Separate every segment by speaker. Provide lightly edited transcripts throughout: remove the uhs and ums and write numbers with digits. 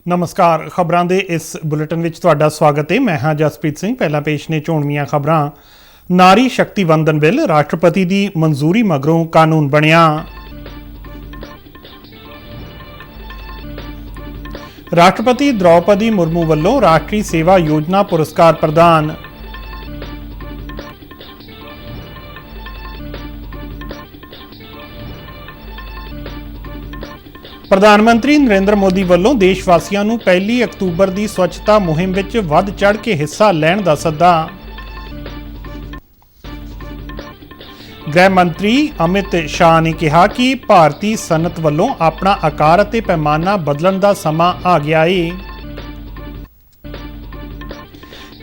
Speaker 1: नमस्कार। खबरां दे इस बुलेटिन विच तुहाडा स्वागत है। मैं हाँ जसप्रीत सिंह। पहला पेश ने चोणवीआं खबरां। नारी शक्ति वंदन बिल राष्ट्रपति की मंजूरी मगरों कानून बनिया। राष्ट्रपति द्रौपदी मुर्मू वल्लों राष्ट्रीय सेवा योजना पुरस्कार प्रदान। प्रधानमंत्री नरेंद्र मोदी वल्लों देशवासियों नूं 1 अक्तूबर की स्वच्छता मुहिम विच वध चढ़ के हिस्सा लैण दा सद्दा। गृह मंत्री अमित शाह ने कहा कि भारतीय सनत वल्लों अपना आकार अते पैमाना बदलण दा समा आ गया है।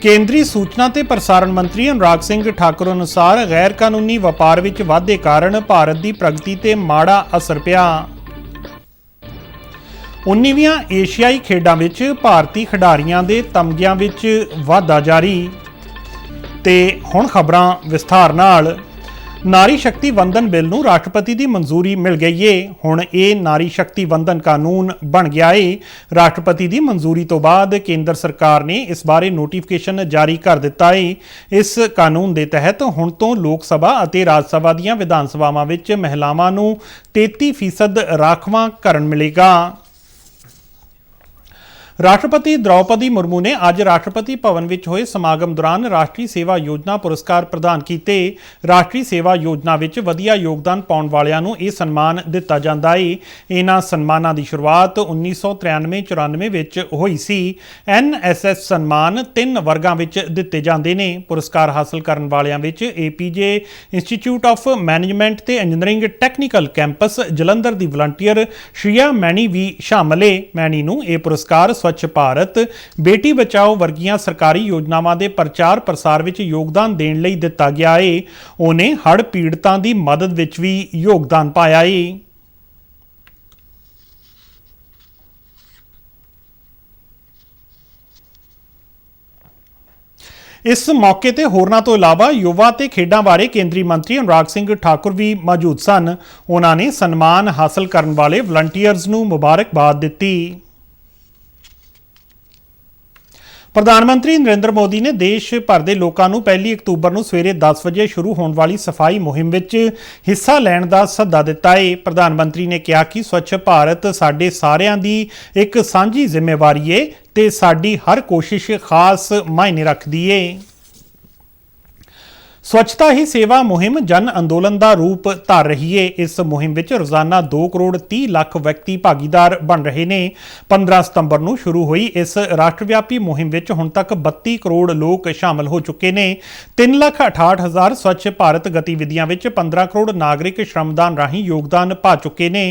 Speaker 1: केंद्रीय सूचना ते प्रसारण मंत्री अनुराग सिंह ठाकुर अनुसार गैर कानूनी वपार विच वाधे कारण भारत की प्रगति ते माड़ा असर पिया। 19ਵੀਆਂ एशियाई खेडां विच भारती खिडारियां दे तमगिਆਂ विच वाधा जारी। ते हुण खबरां विस्तार नाल। नारी शक्ति वंदन बिल नूं राष्ट्रपति की मंजूरी मिल गई है। हुण ये नारी शक्ति वंदन कानून बन गया है। राष्ट्रपति की मंजूरी तो बाद केंद्र सरकार ने इस बारे नोटिफिकेशन जारी कर दिता है। इस कानून के तहत हुण तो लोक सभा और राज सभा दीआं विधान सभावां विच महिलावां नूं 33% राखवांकरण मिलेगा। राष्ट्रपति द्रौपदी मुर्मू ने अज राष्ट्रपति भवन विच होए समागम दौरान राष्ट्रीय सेवा योजना पुरस्कार प्रदान किए। राष्ट्रीय सेवा योजना विच वधिया योगदान पाउण वालियां नूं इह सन्मान दिता जांदा है। इन्हां सन्मानां दी शुरुआत 1993-94 विच होई सी। NSS सन्मान 3 वर्गां विच दिते जांदे ने। पुरस्कार हासिल करन वालियां विच APJ इंस्टीट्यूट ऑफ मैनेजमेंट ते इंजीनियरिंग टैक्नीकल कैंपस जलंधर दी वलंटियर श्रिया मैनी भी शामिल है। मैनी नूं इह पुरस्कार स्वच्छ भारत, बेटी बचाओ वर्गियां सरकारी योजनावां दे प्रचार प्रसार विच योगदान देण लई दिता गया है। उहने हड़ पीड़तां दी मदद विच भी योगदान पाया है। इस मौके ते होरनां तो इलावा युवा ते खेडां बारे केंद्रीय मंत्री अनुराग सिंह ठाकुर भी मौजूद सन। उन्हां ने सन्मान हासिल करन वाले वलंटियर्स नूं मुबारकबाद दित्ती। प्रधानमंत्री नरेंद्र मोदी ने देश भर के लोगों को 1 अक्तूबर को सवेरे 10 बजे शुरू होने वाली सफाई मुहिम में हिस्सा लैण का सद्दा दिता है। प्रधानमंत्री ने कहा कि स्वच्छ भारत साडे सारिਆਂ दी एक सांझी जिम्मेवारी है ते साडी हर कोशिश खास मायने रखती है। स्वच्छता ही सेवा मुहिम जन अंदोलन का रूप धार रही है। इस मुहिम में रोजाना 2 करोड़ 30 लाख व्यक्ति भागीदार बन रहे हैं। 15 सितंबर को शुरू हुई इस राष्ट्रव्यापी मुहिम में हुण तक 32 करोड़ लोग शामिल हो चुके हैं। 3,68,000 स्वच्छ भारत गतिविधियों में 15 करोड़ नागरिक श्रमदान राही योगदान पा चुके हैं।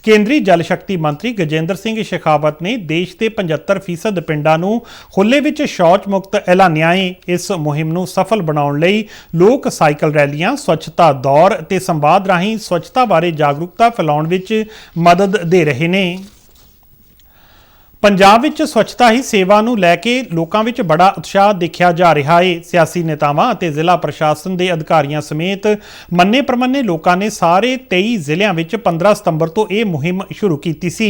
Speaker 1: केंद्रीय जल शक्ति मंत्री गजेंद्र सिंह शेखावत ने देश के 75% पिंडां नूं खुले विच शौच मुक्त ऐलानिया है। इस मुहिम नूं सफल बनाउण लई लोक साइकिल रैलियां, स्वच्छता दौर ते संवाद राही स्वच्छता बारे जागरूकता फैलाउण विच मदद दे रहे ने। पंजाब विच स्वच्छता ही सेवा नूं लैके लोकां विच बड़ा उत्साह देखा जा रहा है। सियासी नेतावां अते जिला प्रशासन के अधिकारियों समेत मन्ने प्रमन्ने लोगों ने सारे 23 जिलिਆਂ विच 15 सितंबर तो यह मुहिम शुरू की सी।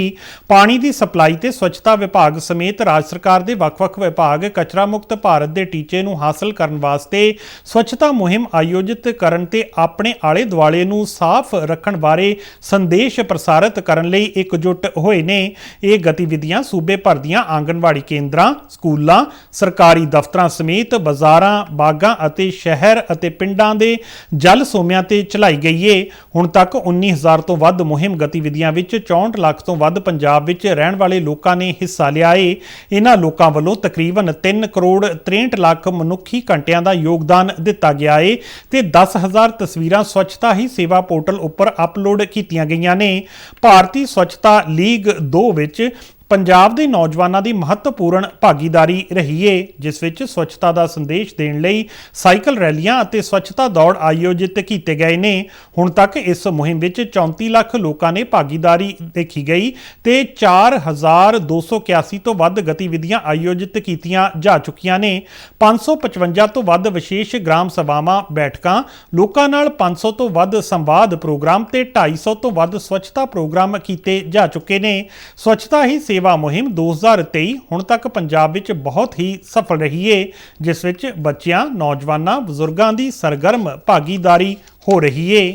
Speaker 1: पानी की सप्लाई ते स्वच्छता विभाग समेत राज्य सरकार के वख-वख विभाग कचरा मुक्त भारत के टीचे नूं हासिल करन वास्ते स्वच्छता मुहिम आयोजित करन ते अपने आले दुआले नूं साफ रखण बारे संदेश प्रसारित करन लई एकजुट होए ने। ये गतिविधियां सूबे भर दीआं आंगनवाड़ी केंद्रां, स्कूलां, सरकारी दफ्तरां समेत बाज़ारां, बागां अते शहर अते पिंडां दे जल सोमिਆਂ ते चलाई गई है। हुण तक 19,000 तो वध मुहिम गतिविधियां विच 64 लाख तो वध पंजाब विच रहण वाले लोकां ने हिस्सा लिया है। इन्हां लोकां वल्लों तकरीबन 3 करोड़ 63 लाख मनुखी घंटिਆਂ ਦਾ योगदान दिता गया है ते 10,000 तस्वीरां स्वच्छता ही सेवा पोर्टल उपर अपलोड कीतियां गईयां ने। भारतीय स्वच्छता लीग 2 विच पंजाब के नौजवानों की महत्वपूर्ण भागीदारी रही है, जिस विच स्वच्छता का संदेश देने लई साइकिल रैलियां अते स्वच्छता दौड़ आयोजित किए गए ने। हुण तक इस मुहिम विच 34 लाख लोगों ने भागीदारी देखी गई ते 4,281 तो वध गतिविधियां आयोजित कीतियां जा चुकियां ने। 555 तो वध विशेष ग्राम सभावां बैठकां, लोकां नाल 500 तो वध संवाद प्रोग्राम ते 250 तो वध स्वच्छता प्रोग्राम किए जा चुके ने। स्वच्छता ही ਸੇਵਾ ਮੁਹਿੰਮ 2023 ਹੁਣ ਤੱਕ ਪੰਜਾਬ ਵਿੱਚ ਬਹੁਤ ਹੀ ਸਫਲ ਰਹੀ ਹੈ, ਜਿਸ ਵਿੱਚ ਬੱਚਿਆਂ, ਨੌਜਵਾਨਾਂ, ਬਜ਼ੁਰਗਾਂ ਦੀ ਸਰਗਰਮ ਭਾਗੀਦਾਰੀ ਹੋ ਰਹੀ ਹੈ।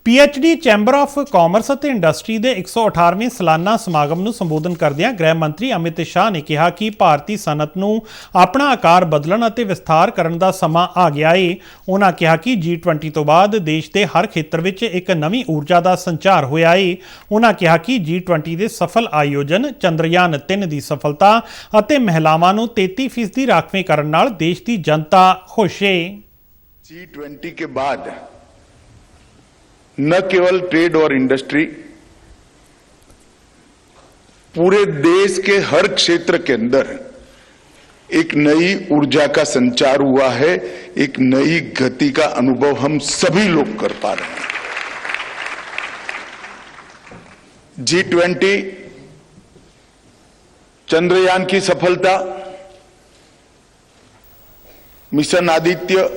Speaker 1: PhD ਚੈਂਬਰ ਆਫ ਕਾਮਰਸ ਅਤੇ ਇੰਡਸਟਰੀ ਦੇ 118ਵੇਂ ਸਾਲਾਨਾ ਸਮਾਗਮ ਨੂੰ ਸੰਬੋਧਨ ਕਰਦਿਆਂ ਗ੍ਰਹਿ ਮੰਤਰੀ ਅਮਿਤ ਸ਼ਾਹ ਨੇ ਕਿਹਾ ਕਿ ਭਾਰਤੀ ਸਨਅਤ ਨੂੰ ਆਪਣਾ ਆਕਾਰ ਬਦਲਣ ਅਤੇ ਵਿਸਥਾਰ ਕਰਨ ਦਾ ਸਮਾਂ ਆ ਗਿਆ ਹੈ। ਉਹਨਾਂ ਕਿਹਾ ਕਿ G20 ਤੋਂ ਬਾਅਦ ਦੇਸ਼ ਦੇ ਹਰ ਖੇਤਰ ਵਿੱਚ ਇੱਕ ਨਵੀਂ ਊਰਜਾ ਦਾ ਸੰਚਾਰ ਹੋਇਆ ਹੈ। ਉਹਨਾਂ ਕਿਹਾ ਕਿ G20 ਦੇ ਸਫਲ ਆਯੋਜਨ, ਚੰਦਰਯਾਨ 3 ਦੀ ਸਫਲਤਾ ਅਤੇ ਮਹਿਲਾਵਾਂ ਨੂੰ 33% ਰਾਖਵੇਂ ਕਰਨ ਨਾਲ ਦੇਸ਼ ਦੀ ਜਨਤਾ ਖੁਸ਼ ਹੈ।
Speaker 2: G20 के बाद न केवल ट्रेड और इंडस्ट्री, पूरे देश के हर क्षेत्र के अंदर एक नई ऊर्जा का संचार हुआ है, एक नई गति का अनुभव हम सभी लोग कर पा रहे हैं। G20, चंद्रयान की सफलता, मिशन आदित्य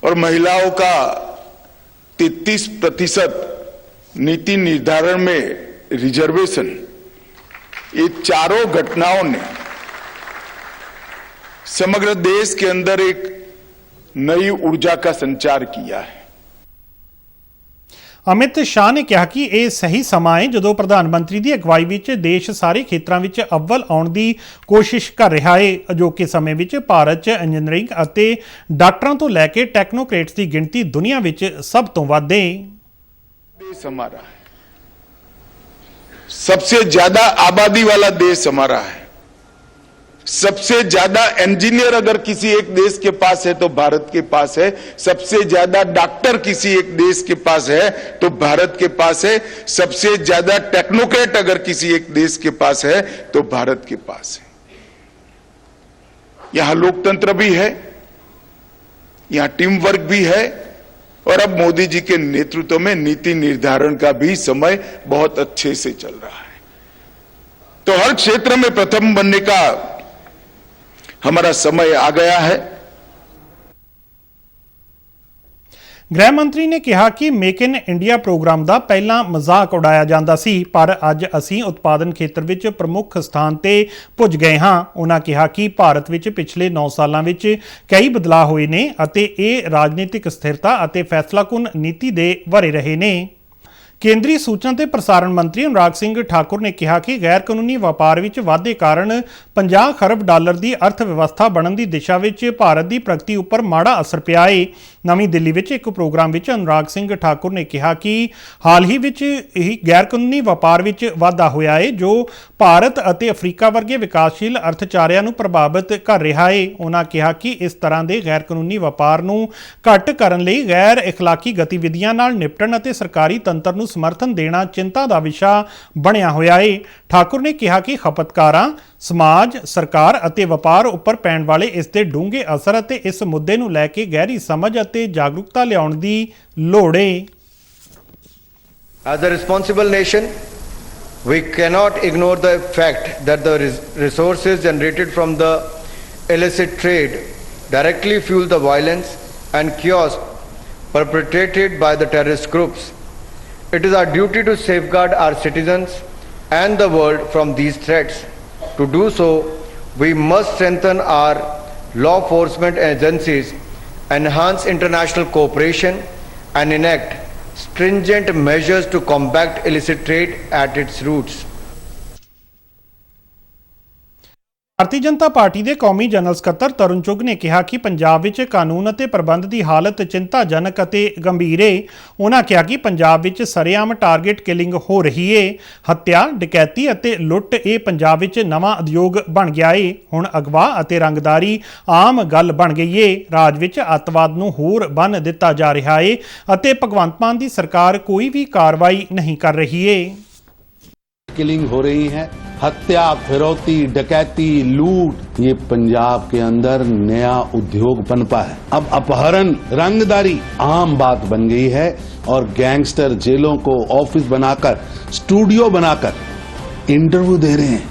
Speaker 2: और महिलाओं का 33% नीति निर्धारण में रिजर्वेशन, ये चारों घटनाओं ने समग्र देश के अंदर एक नई ऊर्जा का संचार किया है।
Speaker 1: ਅਮਿਤ ਸ਼ਾਹ ਨੇ ਕਿਹਾ ਕਿ ਇਹ ਸਹੀ ਸਮਾਂ ਹੈ ਜਦੋਂ ਪ੍ਰਧਾਨ ਮੰਤਰੀ ਦੀ ਅਗਵਾਈ ਵਿੱਚ ਦੇਸ਼ ਸਾਰੇ ਖੇਤਰਾਂ ਵਿੱਚ ਅੱਵਲ ਆਉਣ ਦੀ ਕੋਸ਼ਿਸ਼ ਕਰ ਰਿਹਾ ਹੈ। ਅਜੋਕੇ ਸਮੇਂ ਵਿੱਚ ਭਾਰਤ 'ਚ ਇੰਜੀਨੀਅਰਿੰਗ ਅਤੇ ਡਾਕਟਰਾਂ ਤੋਂ ਲੈ ਕੇ ਟੈਕਨੋਕ੍ਰੇਟਸ ਦੀ ਗਿਣਤੀ ਦੁਨੀਆ ਵਿੱਚ ਸਭ ਤੋਂ ਵੱਧ ਹੈ।
Speaker 2: देश हमारा है, सबसे ज्यादा आबादी वाला देश हमारा है। सबसे ज्यादा इंजीनियर अगर किसी एक देश के पास है तो भारत के पास है। सबसे ज्यादा डॉक्टर किसी एक देश के पास है तो भारत के पास है। सबसे ज्यादा टेक्नोक्रेट अगर किसी एक देश के पास है तो भारत के पास है। यहां लोकतंत्र भी है, यहां टीम वर्क भी है और अब मोदी जी के नेतृत्व में नीति निर्धारण का भी समय बहुत अच्छे से चल रहा है। तो हर क्षेत्र में प्रथम बनने का हमारा समय आ गया है।
Speaker 1: ਗ੍ਰਹਿ ਮੰਤਰੀ ਨੇ ਕਿਹਾ ਕਿ ਮੇਕ ਇਨ ਇੰਡੀਆ ਪ੍ਰੋਗਰਾਮ ਦਾ ਪਹਿਲਾਂ ਮਜ਼ਾਕ ਉਡਾਇਆ ਜਾਂਦਾ ਸੀ, ਪਰ ਅੱਜ ਅਸੀਂ ਉਤਪਾਦਨ ਖੇਤਰ ਵਿੱਚ ਪ੍ਰਮੁੱਖ ਸਥਾਨ ਤੇ ਪੁੱਜ ਗਏ ਹਾਂ। ਉਹਨਾਂ ਕਿਹਾ ਕਿ ਭਾਰਤ ਵਿੱਚ ਪਿਛਲੇ 9 ਸਾਲਾਂ ਵਿੱਚ ਕਈ ਬਦਲਾਅ ਹੋਏ ਨੇ ਅਤੇ ਇਹ ਰਾਜਨੀਤਿਕ ਸਥਿਰਤਾ ਅਤੇ ਫੈਸਲਾਕੁਨ ਨੀਤੀ ਦੇ ਵਰੇ ਰਹੇ ਨੇ। ਕੇਂਦਰੀ ਸੂਚਨਾ ਤੇ ਪ੍ਰਸਾਰਣ ਮੰਤਰੀ ਅਨੁਰਾਗ ਸਿੰਘ ਠਾਕੁਰ ਨੇ ਕਿਹਾ ਕਿ ਗੈਰ ਕਾਨੂੰਨੀ ਵਪਾਰ ਵਿੱਚ ਵਾਧੇ ਕਾਰਨ 50 ਖਰਬ ਡਾਲਰ ਦੀ ਅਰਥ ਵਿਵਸਥਾ ਬਣਨ ਦੀ ਦਿਸ਼ਾ ਵਿੱਚ ਭਾਰਤ ਦੀ ਪ੍ਰਗਤੀ ਉੱਪਰ ਮਾੜਾ ਅਸਰ ਪਿਆ ਹੈ। ਨਵੀਂ ਦਿੱਲੀ ਵਿੱਚ ਇੱਕ ਪ੍ਰੋਗਰਾਮ ਵਿੱਚ ਅਨੁਰਾਗ ਸਿੰਘ ਠਾਕੁਰ ਨੇ ਕਿਹਾ ਕਿ ਹਾਲ ਹੀ ਵਿੱਚ ਇਹ ਗੈਰ ਕਾਨੂੰਨੀ ਵਪਾਰ ਵਿੱਚ ਵਾਧਾ ਹੋਇਆ ਹੈ, ਜੋ ਭਾਰਤ ਅਤੇ ਅਫਰੀਕਾ ਵਰਗੇ ਵਿਕਾਸਸ਼ੀਲ ਅਰਥਚਾਰਿਆਂ ਨੂੰ ਪ੍ਰਭਾਵਿਤ ਕਰ ਰਿਹਾ ਹੈ। ਉਹਨਾਂ ਕਿਹਾ ਕਿ ਇਸ ਤਰ੍ਹਾਂ ਦੇ ਗੈਰ ਕਾਨੂੰਨੀ ਵਪਾਰ ਨੂੰ ਘੱਟ ਕਰਨ ਲਈ ਗੈਰ ਇਖਲਾਕੀ ਗਤੀਵਿਧੀਆਂ ਨਾਲ ਨਿਪਟਣ ਅਤੇ ਸਰਕਾਰੀ ਤੰਤਰ ਨੂੰ ਸਮਰਥਨ ਦੇਣਾ ਚਿੰਤਾ ਦਾ ਵਿਸ਼ਾ ਬਣਿਆ ਹੋਇਆ ਹੈ। ਠਾਕੁਰ ਨੇ ਕਿਹਾ ਕਿ ਖਪਤਕਾਰਾਂ, ਸਮਾਜ, ਸਰਕਾਰ ਅਤੇ ਵਪਾਰ ਉੱਪਰ ਪੈਣ ਵਾਲੇ ਇਸ ਦੇ ਡੂੰਘੇ ਅਸਰ ਅਤੇ ਇਸ ਮੁੱਦੇ ਨੂੰ ਲੈ ਕੇ ਗਹਿਰੀ ਸਮਝ ਅਤੇ ਜਾਗਰੂਕਤਾ ਲਿਆਉਣ ਦੀ ਲੋੜ ਹੈ।
Speaker 3: As a responsible nation, we cannot ignore the fact that the resources generated from the illicit trade directly fuel the violence and chaos perpetrated by the terrorist groups. It is our duty to safeguard our citizens and the world from these threats. To do so, we must strengthen our law enforcement agencies, enhance international cooperation, and enact stringent measures to combat illicit trade at its roots.
Speaker 1: Bharatiya Janata Party ਦੇ ਕੌਮੀ general ਸਕੱਤਰ ਤਰੁਣ ਚੁੱਘ ਨੇ ਕਿਹਾ ਕਿ ਪੰਜਾਬ ਵਿੱਚ ਕਾਨੂੰਨ ਅਤੇ ਪ੍ਰਬੰਧ ਦੀ ਹਾਲਤ ਚਿੰਤਾਜਨਕ ਅਤੇ ਗੰਭੀਰ ਹੈ। ਉਹਨਾਂ ਕਿਹਾ ਕਿ ਪੰਜਾਬ ਵਿੱਚ ਸਰੇਆਮ ਟਾਰਗੇਟ ਕਿਲਿੰਗ ਹੋ ਰਹੀ ਹੈ। ਹੱਤਿਆ, ਡਕੈਤੀ ਅਤੇ ਲੁੱਟ ਇਹ ਪੰਜਾਬ ਵਿੱਚ ਨਵਾਂ ਉਦਯੋਗ ਬਣ ਗਿਆ ਹੈ। ਹੁਣ ਅਗਵਾ ਅਤੇ ਰੰਗਦਾਰੀ ਆਮ ਗੱਲ ਬਣ ਗਈ ਹੈ। ਰਾਜ ਵਿੱਚ ਅੱਤਵਾਦ ਨੂੰ ਹੋਰ ਬੰਨ੍ਹ ਦਿੱਤਾ ਜਾ ਰਿਹਾ ਹੈ ਅਤੇ ਭਗਵੰਤ ਮਾਨ ਦੀ ਸਰਕਾਰ ਕੋਈ ਵੀ ਕਾਰਵਾਈ ਨਹੀਂ ਕਰ ਰਹੀ ਹੈ।
Speaker 4: किलिंग हो रही है, हत्या, फिरौती, डकैती, लूट, ये पंजाब के अंदर नया उद्योग पनपा है। अब अपहरण, रंगदारी आम बात बन गई है और गैंगस्टर जेलों को ऑफिस बनाकर, स्टूडियो बनाकर इंटरव्यू दे रहे हैं।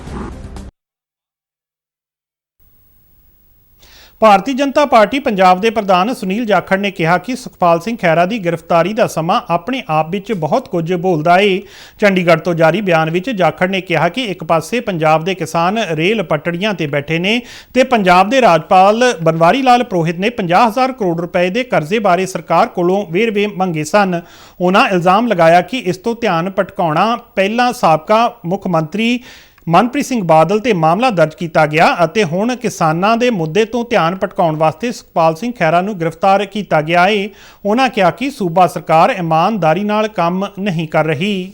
Speaker 1: ਭਾਰਤੀ ਜਨਤਾ ਪਾਰਟੀ ਪੰਜਾਬ ਦੇ ਪ੍ਰਧਾਨ ਸੁਨੀਲ ਜਾਖੜ ਨੇ ਕਿਹਾ ਕਿ ਸੁਖਪਾਲ ਸਿੰਘ ਖਹਿਰਾ ਦੀ ਗ੍ਰਿਫਤਾਰੀ ਦਾ ਸਮਾਂ ਆਪਣੇ ਆਪ ਵਿੱਚ ਬਹੁਤ ਕੁਝ ਬੋਲਦਾ ਏ। ਚੰਡੀਗੜ੍ਹ ਤੋਂ ਜਾਰੀ ਬਿਆਨ ਵਿੱਚ ਜਾਖੜ ਨੇ ਕਿਹਾ ਕਿ ਇੱਕ ਪਾਸੇ ਪੰਜਾਬ ਦੇ ਕਿਸਾਨ ਰੇਲ ਪਟੜੀਆਂ ਤੇ ਬੈਠੇ ਨੇ ਤੇ ਪੰਜਾਬ ਦੇ ਰਾਜਪਾਲ ਬਨਵਾਰੀ ਲਾਲ ਪੁਰੋਹਿਤ ਨੇ 50,000 ਕਰੋੜ ਰੁਪਏ ਦੇ ਕਰਜ਼ੇ ਬਾਰੇ ਸਰਕਾਰ ਕੋਲੋਂ ਵੇਰਵੇ ਮੰਗੇ ਸਨ। ਉਹਨਾਂ ਇਲਜ਼ਾਮ ਲਗਾਇਆ ਕਿ ਇਸ ਤੋਂ ਧਿਆਨ ਭਟਕਾਉਣਾ ਪਹਿਲਾਂ ਸਾਬਕਾ ਮੁੱਖ ਮੰਤਰੀ ਮਨਪ੍ਰੀਤ ਸਿੰਘ ਬਾਦਲ ਤੇ ਮਾਮਲਾ ਦਰਜ ਕੀਤਾ ਗਿਆ ਅਤੇ ਹੁਣ ਕਿਸਾਨਾਂ ਦੇ ਮੁੱਦੇ ਤੋਂ ਧਿਆਨ ਭਟਕਾਉਣ ਵਾਸਤੇ ਸੁਖਪਾਲ ਸਿੰਘ ਖਹਿਰਾ ਨੂੰ ਗ੍ਰਿਫਤਾਰ ਕੀਤਾ ਗਿਆ ਹੈ। ਉਹਨਾਂ ਕਿਹਾ ਕਿ ਸੂਬਾ ਸਰਕਾਰ ਇਮਾਨਦਾਰੀ ਨਾਲ ਕੰਮ ਨਹੀਂ ਕਰ ਰਹੀ।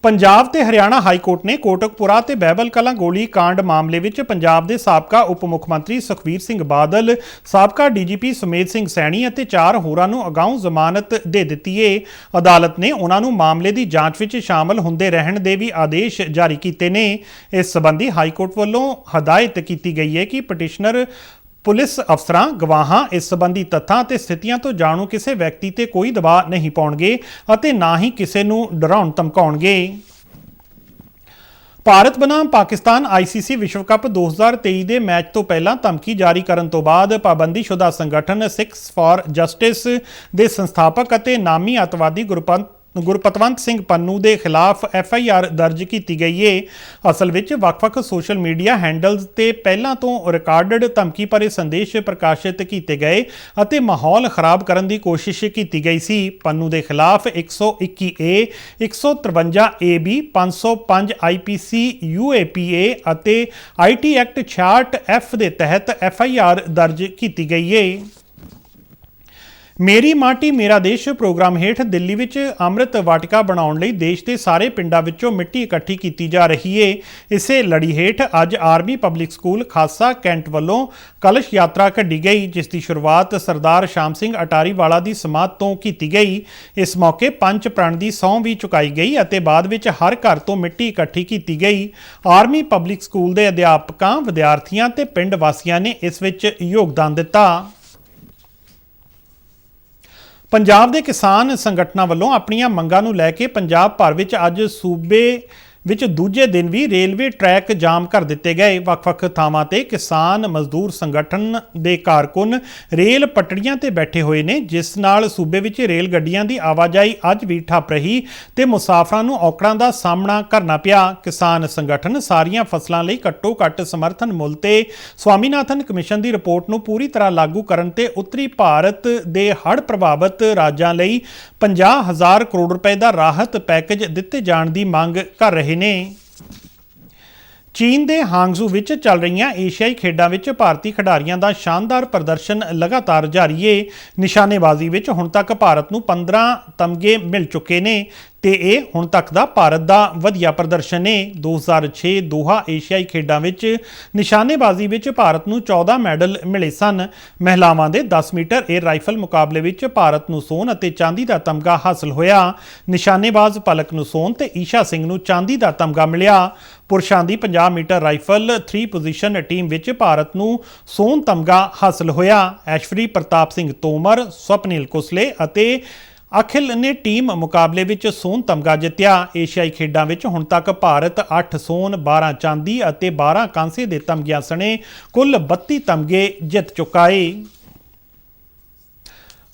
Speaker 1: ਪੰਜਾਬ ਤੇ ਹਰਿਆਣਾ ਹਾਈ ਕੋਰਟ ਨੇ ਕੋਟਕਪੁਰਾ ਤੇ ਬਹਿਬਲ ਕਲਾਂ ਗੋਲੀ ਕਾਂਡ ਮਾਮਲੇ ਵਿੱਚ ਪੰਜਾਬ ਦੇ ਸਾਬਕਾ ਉਪ ਮੁੱਖ ਮੰਤਰੀ ਸੁਖਬੀਰ ਸਿੰਘ ਬਾਦਲ, ਸਾਬਕਾ ਡੀਜੀਪੀ ਸੁਮੇਧ ਸਿੰਘ ਸੈਣੀ ਅਤੇ 4 ਹੋਰਾਂ ਨੂੰ ਅਗਾਊਂ ਜ਼ਮਾਨਤ ਦੇ ਦਿੱਤੀ ਏ। ਅਦਾਲਤ ਨੇ ਉਹਨਾਂ ਨੂੰ ਮਾਮਲੇ ਦੀ ਜਾਂਚ ਵਿੱਚ ਸ਼ਾਮਲ ਹੁੰਦੇ ਰਹਿਣ ਦੇ ਵੀ ਆਦੇਸ਼ ਜਾਰੀ ਕੀਤੇ ਨੇ। ਇਸ ਸੰਬੰਧੀ ਹਾਈ ਕੋਰਟ ਵੱਲੋਂ ਹਦਾਇਤ ਕੀਤੀ ਗਈ ਹੈ ਕਿ ਪਟੀਸ਼ਨਰ ਪੁਲਿਸ ਅਫਸਰਾਂ, ਗਵਾਹਾਂ ਇਸ ਸੰਬੰਧੀ ਤੱਥਾਂ ਅਤੇ ਸਥਿਤੀਆਂ ਤੋਂ ਜਾਣੂ ਕਿਸੇ ਵਿਅਕਤੀ ਤੇ ਕੋਈ ਦਬਾਅ ਨਹੀਂ ਪਾਉਣਗੇ ਅਤੇ ਨਾ ਹੀ ਕਿਸੇ ਨੂੰ ਡਰਾਉਣ ਧਮਕਾਉਣਗੇ। ਭਾਰਤ ਬਨਾਮ ਪਾਕਿਸਤਾਨ ICC ਵਿਸ਼ਵ ਕੱਪ 2023 ਦੇ ਮੈਚ ਤੋਂ ਪਹਿਲਾਂ ਧਮਕੀ ਜਾਰੀ ਕਰਨ ਤੋਂ ਬਾਅਦ ਪਾਬੰਦੀਸ਼ੁਦਾ ਸੰਗਠਨ ਸਿੱਖਸ ਫਾਰ ਜਸਟਿਸ ਦੇ ਸੰਸਥਾਪਕ ਅਤੇ ਨਾਮੀ ਅੱਤਵਾਦੀ ਗੁਰਪਤਵੰਤ ਸਿੰਘ ਪੰਨੂ ਦੇ ਖਿਲਾਫ FIR ਦਰਜ ਕੀਤੀ ਗਈ ਹੈ। ਅਸਲ ਵਿੱਚ ਵੱਖ-ਵੱਖ ਸੋਸ਼ਲ ਮੀਡੀਆ ਹੈਂਡਲਜ਼ ਤੇ ਪਹਿਲਾਂ ਤੋਂ ਰਿਕਾਰਡਡ ਧਮਕੀ ਭਰੇ ਸੰਦੇਸ਼ ਪ੍ਰਕਾਸ਼ਿਤ ਕੀਤੇ ਗਏ ਅਤੇ ਮਾਹੌਲ ਖਰਾਬ ਕਰਨ ਦੀ ਕੋਸ਼ਿਸ਼ ਕੀਤੀ ਗਈ ਸੀ। ਪੰਨੂ ਦੇ ਖਿਲਾਫ 121A, 153AB, 505 IPC UAPA ਅਤੇ IT ਐਕਟ 66F ਦੇ ਤਹਿਤ FIR ਦਰਜ ਕੀਤੀ ਗਈ ਹੈ। ਮੇਰੀ ਮਾਟੀ ਮੇਰਾ ਦੇਸ਼ ਪ੍ਰੋਗਰਾਮ ਹੇਠ ਦਿੱਲੀ ਵਿੱਚ ਅੰਮ੍ਰਿਤ ਵਾਟਿਕਾ ਬਣਾਉਣ ਲਈ ਦੇਸ਼ ਦੇ ਸਾਰੇ ਪਿੰਡਾਂ ਵਿੱਚੋਂ ਮਿੱਟੀ ਇਕੱਠੀ ਕੀਤੀ ਜਾ ਰਹੀ ਹੈ। ਇਸੇ ਲੜੀ ਹੇਠ ਅੱਜ ਆਰਮੀ ਪਬਲਿਕ ਸਕੂਲ ਖਾਸਾ ਕੈਂਟ ਵੱਲੋਂ ਕਲਸ਼ ਯਾਤਰਾ ਕੱਢੀ ਗਈ, ਜਿਸ ਦੀ ਸ਼ੁਰੂਆਤ ਸਰਦਾਰ ਸ਼ਾਮ ਸਿੰਘ ਅਟਾਰੀਵਾਲਾ ਦੀ ਸਮਾਧ ਤੋਂ ਕੀਤੀ ਗਈ। ਇਸ ਮੌਕੇ ਪੰਜ ਪ੍ਰਣ ਦੀ ਸਹੁੰ ਵੀ ਚੁਕਾਈ ਗਈ ਅਤੇ ਬਾਅਦ ਵਿੱਚ ਹਰ ਘਰ ਤੋਂ ਮਿੱਟੀ ਇਕੱਠੀ ਕੀਤੀ ਗਈ। ਆਰਮੀ ਪਬਲਿਕ ਸਕੂਲ ਦੇ ਅਧਿਆਪਕਾਂ, ਵਿਦਿਆਰਥੀਆਂ ਤੇ ਪਿੰਡ ਵਾਸੀਆਂ ਨੇ ਇਸ ਵਿੱਚ ਯੋਗਦਾਨ ਦਿੱਤਾ। ਪੰਜਾਬ ਦੇ ਕਿਸਾਨ ਸੰਗਠਨਾਂ ਵੱਲੋਂ ਆਪਣੀਆਂ ਮੰਗਾਂ ਨੂੰ ਲੈ ਕੇ ਪੰਜਾਬ ਭਰ ਵਿੱਚ ਅੱਜ ਸੂਬੇ ਵਿੱਚ ਦੂਜੇ ਦਿਨ ਵੀ ਰੇਲਵੇ ਟਰੈਕ ਜਾਮ ਕਰ ਦਿੱਤੇ ਗਏ। ਵੱਖ-ਵੱਖ ਥਾਵਾਂ ਤੇ ਕਿਸਾਨ ਮਜ਼ਦੂਰ ਸੰਗਠਨ ਦੇ ਕਾਰਕੁਨ ਰੇਲ ਪਟੜੀਆਂ ਤੇ ਬੈਠੇ ਹੋਏ ਨੇ, ਜਿਸ ਨਾਲ ਸੂਬੇ ਵਿੱਚ ਰੇਲ ਗੱਡੀਆਂ ਦੀ ਆਵਾਜਾਈ ਅੱਜ ਵੀ ਠੱਪ ਰਹੀ ਤੇ ਮੁਸਾਫਰਾਂ ਨੂੰ ਔਕੜਾਂ ਦਾ ਸਾਹਮਣਾ ਕਰਨਾ ਪਿਆ। ਕਿਸਾਨ ਸੰਗਠਨ ਸਾਰੀਆਂ ਫਸਲਾਂ ਲਈ ਘੱਟੋ-ਘੱਟ ਸਮਰਥਨ ਮੁੱਲ ਤੇ ਸਵਾਮੀਨਾਥਨ ਕਮਿਸ਼ਨ ਦੀ ਰਿਪੋਰਟ ਨੂੰ ਪੂਰੀ ਤਰ੍ਹਾਂ ਲਾਗੂ ਕਰਨ ਤੇ ਉੱਤਰੀ ਭਾਰਤ ਦੇ ਹੜ੍ਹ ਪ੍ਰਭਾਵਿਤ ਰਾਜਾਂ ਲਈ 50,000 ਕਰੋੜ ਰੁਪਏ ਦਾ ਰਾਹਤ ਪੈਕੇਜ ਦਿੱਤੇ ਜਾਣ ਦੀ ਮੰਗ ਕਰ ਰਹੇ ਨੇ। ਚੀਨ ਦੇ ਹਾਂਗਜ਼ੂ ਵਿੱਚ ਚੱਲ ਰਹੀਆਂ ਏਸ਼ੀਆਈ ਖੇਡਾਂ ਵਿੱਚ ਭਾਰਤੀ ਖਿਡਾਰੀਆਂ ਦਾ ਸ਼ਾਨਦਾਰ ਪ੍ਰਦਰਸ਼ਨ ਲਗਾਤਾਰ ਜਾਰੀ ਹੈ। ਨਿਸ਼ਾਨੇਬਾਜ਼ੀ ਵਿੱਚ ਹੁਣ ਤੱਕ ਭਾਰਤ ਨੂੰ 15 ਤਮਗੇ ਮਿਲ ਚੁੱਕੇ ਨੇ ਤੇ ਇਹ ਹੁਣ ਤੱਕ ਦਾ ਭਾਰਤ ਦਾ ਵਧੀਆ ਪ੍ਰਦਰਸ਼ਨ ਹੈ। 2006 ਦੋਹਾ ਏਸ਼ੀਆਈ ਖੇਡਾਂ ਵਿੱਚ ਨਿਸ਼ਾਨੇਬਾਜ਼ੀ ਵਿੱਚ ਭਾਰਤ ਨੂੰ 14 ਮੈਡਲ ਮਿਲੇ ਸਨ। ਮਹਿਲਾਵਾਂ ਦੇ 10 ਮੀਟਰ 에ਅਰ ਰਾਈਫਲ ਮੁਕਾਬਲੇ ਵਿੱਚ ਭਾਰਤ ਨੂੰ ਸੋਨ ਅਤੇ ਚਾਂਦੀ ਦਾ ਤਮਗਾ ਹਾਸਲ ਹੋਇਆ। ਨਿਸ਼ਾਨੇਬਾਜ਼ ਪਲਕ ਨੂੰ ਸੋਨ ਤੇ ਈਸ਼ਾ ਸਿੰਘ ਨੂੰ ਚਾਂਦੀ ਦਾ ਤਮਗਾ ਮਿਲਿਆ। ਪੁਰਸ਼ਾਂ ਦੀ 50 ਮੀਟਰ ਰਾਈਫਲ 3 ਪੋਜੀਸ਼ਨ ਟੀਮ ਵਿੱਚ ਭਾਰਤ ਨੂੰ ਸੋਨ ਤਮਗਾ ਹਾਸਲ ਹੋਇਆ। ਐਸ਼ਵਰੀ ਪ੍ਰਤਾਪ ਸਿੰਘ ਤੋਮਰ, ਸਵਪਨਿਲ ਕੁਸਲੇ ਅਤੇ ਅਖਿਲ ਨੇ ਟੀਮ ਮੁਕਾਬਲੇ ਵਿੱਚ ਸੋਨ ਤਮਗਾ ਜਿੱਤਿਆ। ਏਸ਼ੀਆਈ ਖੇਡਾਂ ਵਿੱਚ ਹੁਣ ਤੱਕ ਭਾਰਤ 8 ਸੋਨ, 12 ਚਾਂਦੀ ਅਤੇ 12 ਕਾਂਸੇ ਦੇ ਤਮਗਿਆਂ ਸਣੇ ਕੁੱਲ 32 ਤਮਗੇ ਜਿੱਤ ਚੁੱਕਾ ਹੈ।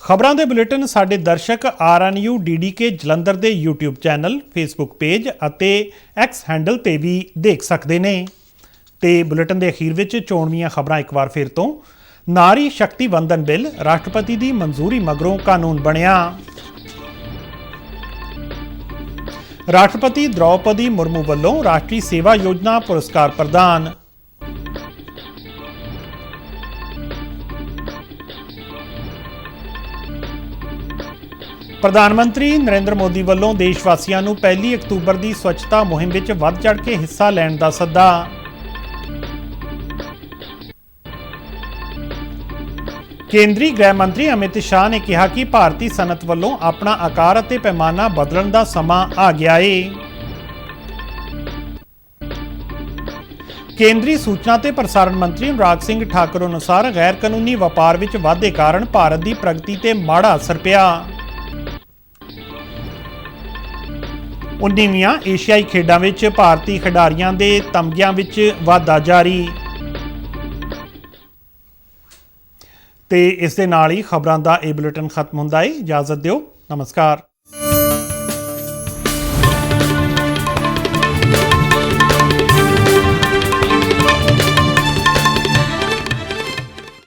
Speaker 1: ਖਬਰਾਂ ਦੇ ਬੁਲੇਟਿਨ ਸਾਡੇ ਦਰਸ਼ਕ RNU DDK ਜਲੰਧਰ ਦੇ YouTube ਚੈਨਲ, Facebook ਪੇਜ ਅਤੇ X ਹੈਂਡਲ ਤੇ ਵੀ ਦੇਖ ਸਕਦੇ ਨੇ। ਤੇ ਬੁਲੇਟਿਨ ਦੇ ਅਖੀਰ ਵਿੱਚ ਚੋਣਵੀਆਂ ਖਬਰਾਂ ਇੱਕ ਵਾਰ ਫਿਰ ਤੋਂ। ਨਾਰੀ ਸ਼ਕਤੀ ਵੰਦਨ ਬਿੱਲ ਰਾਸ਼ਟਰਪਤੀ ਦੀ ਮਨਜ਼ੂਰੀ ਮਗਰੋਂ ਕਾਨੂੰਨ ਬਣਿਆ। ਰਾਸ਼ਟਰਪਤੀ ਦ੍ਰੌਪਦੀ ਮੁਰਮੂ ਵੱਲੋਂ ਰਾਸ਼ਟਰੀ ਸੇਵਾ ਯੋਜਨਾ ਪੁਰਸਕਾਰ ਪ੍ਰਦਾਨ। ਪ੍ਰਧਾਨ ਮੰਤਰੀ ਨਰਿੰਦਰ ਮੋਦੀ ਵੱਲੋਂ ਦੇਸ਼ ਵਾਸੀਆਂ ਨੂੰ 1 ਅਕਤੂਬਰ ਦੀ ਸਵੱਛਤਾ ਮੁਹਿੰਮ ਵਿੱਚ ਵੱਧ ਚੜ੍ਹ ਕੇ ਹਿੱਸਾ ਲੈਣ ਦਾ ਸੱਦਾ। ਕੇਂਦਰੀ ਗ੍ਰਹਿ ਮੰਤਰੀ ਅਮਿਤ ਸ਼ਾਹ ਨੇ ਕਿਹਾ ਕਿ ਭਾਰਤੀ ਸਨਅਤ ਵੱਲੋਂ ਆਪਣਾ ਆਕਾਰ ਅਤੇ ਪੈਮਾਨਾ ਬਦਲਣ ਦਾ ਸਮਾਂ ਆ ਗਿਆ ਹੈ। ਕੇਂਦਰੀ ਸੂਚਨਾ ਤੇ ਪ੍ਰਸਾਰਣ ਮੰਤਰੀ ਅਨੁਰਾਗ ਸਿੰਘ ਠਾਕੁਰ ਅਨੁਸਾਰ ਗੈਰ ਕਾਨੂੰਨੀ ਵਪਾਰ ਵਿੱਚ ਵਾਧੇ ਕਾਰਨ ਭਾਰਤ ਦੀ ਪ੍ਰਗਤੀ ਤੇ ਮਾੜਾ ਅਸਰ ਪਿਆ। 19ਵੀਆਂ ਏਸ਼ੀਆਈ ਖੇਡਾਂ ਵਿੱਚ ਭਾਰਤੀ ਖਿਡਾਰੀਆਂ ਦੇ ਤਮਗਿਆਂ ਵਿੱਚ ਵਾਧਾ ਜਾਰੀ। ਤੇ ਇਸ ਦੇ ਨਾਲ ਹੀ ਖਬਰਾਂ ਦਾ ਇਹ ਬੁਲੇਟਿਨ ਖਤਮ ਹੁੰਦਾ ਹੈ। ਇਜਾਜ਼ਤ ਦਿਓ। नमस्कार।